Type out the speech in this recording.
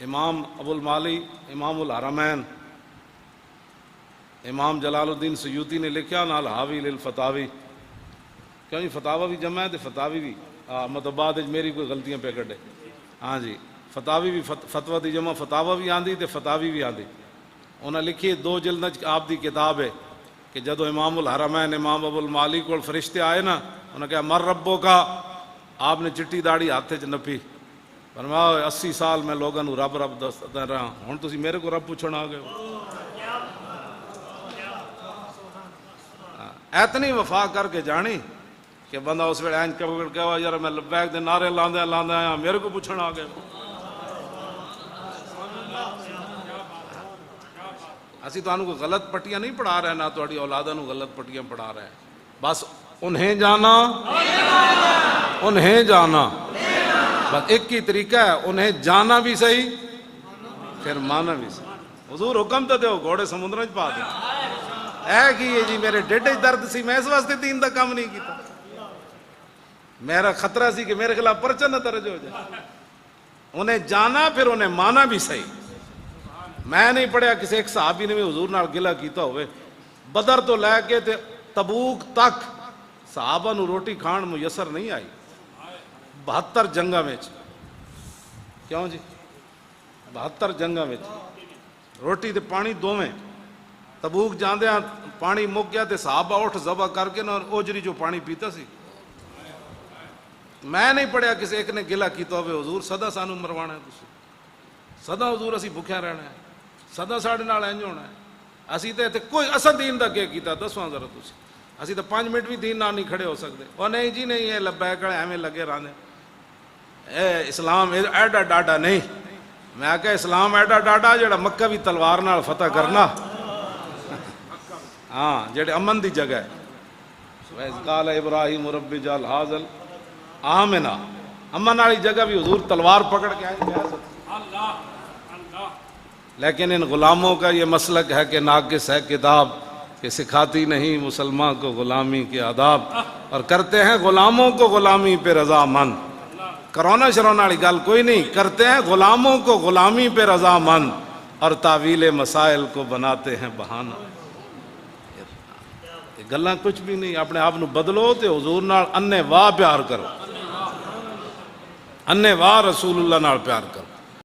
امام ابو المالی امام الحرمین امام جلال الدین سیوطی نے لکھا نال حاوی للفتاوی، کیوں جی فتاوی بھی جمع ہے تو فتاوی بھی مطلب بعد میری کوئی غلطیاں پہ کڈے، ہاں جی فتاوی بھی فتوی دی جمع فتاوی بھی آندی تے فتاوی بھی آندی۔ انہاں لکھی 2 جلد آپ دی کتاب ہے کہ جدو امام الحرمین امام ابو المالی کو فرشتے آئے نا، انہوں نے کہا مر ربو کا، آپ نے چٹی داڑھی ہاتھے چ نپی، فرمایا 80 سال میں لوگوں نو رب رب دستا رہا، ہن تسی میرے کو رب پوچھن آ گئے ہو۔ اتنی وفا کر کے جانی کہ بندہ اس ویلے اینج کہا یار میں لبیک دے نعرے لاندے آیا میرے کو پوچھن آ گئے۔ اسی تو کوئی غلط پٹیاں نہیں پڑھا رہے، نہ تہاڈی اولاداں نو غلط پٹیاں پڑھا رہے ہیں، بس انہیں جانا انہیں جانا، بس ایک ہی طریقہ ہے، انہیں جانا بھی صحیح پھر مانا بھی صحیح۔ حضور حکم تو دیو گھوڑے سمندر پا دیں اے کی جی میرے ڈیڈے درد سی میں اس واسطے دین دا کام نہیں کیتا، میرا خطرہ سی کہ میرے خلاف پرچہ نہ درج ہو جائے۔ انہیں جانا پھر انہیں مانا بھی صحیح۔ میں نہیں پڑھیا کسی ایک صحابی نے بھی حضور نال گلہ کیتا ہوئے، بدر تو لے کے تبوک تک صحابہ نو روٹی کھان میسر نہیں آئی، 72 جنگاں میں، کیوں جی 72 جنگاں میں روٹی تے پانی دوویں، تبوک جاندے ہیں پانی مک گیا تے صحابہ اٹھ ذبح کر کے نا اوجری جو پانی پیتا سی۔ میں نہیں پڑھیا کسی ایک نے گلہ کیتا ہوئے حضور سدا سانو مروانا ہے، تسی سدا حضور اسی بھکھیا رہنا ہے، سدا ساڑھے نال انج ہونا ہے، اسی تے کوئی اسا دین دا کیا کیتا دسواں ذرا تسی، اسی تو 5 منٹ بھی دین نال نہیں کھڑے ہو سکتے۔ وہ نہیں جی نہیں یہ لبیک ایویں لگے رہنے، اے اسلام ایڈا ڈاڈا نہیں، میں کہا اسلام ایڈا ڈاڈا جڑا مکہ بھی تلوار نال فتح کرنا، ہاں جڑے امن دی جگہ ہے۔ وَإِذْ قَالَ إِبْرَاهِيمُ رَبِّ اجْعَلْ هَٰذَا آمنا، امن والی جگہ بھی حضور تلوار پکڑ کے آئے جا سکتے۔ لیکن ان غلاموں کا یہ مسلک ہے کہ ناقص ہے کتاب، کہ سکھاتی نہیں مسلمان کو غلامی کے آداب، اور کرتے ہیں غلاموں کو غلامی پہ رضا مند۔ کرونا شرونا والی گل کوئی نہیں، کرتے ہیں غلاموں کو غلامی پہ رضا مند، اور تعویل مسائل کو بناتے ہیں بہانہ۔ گلاں کچھ بھی نہیں، اپنے آپ نو بدلو تے حضور نال انے واہ پیار کرو، انے واہ رسول اللہ نال پیار کرو۔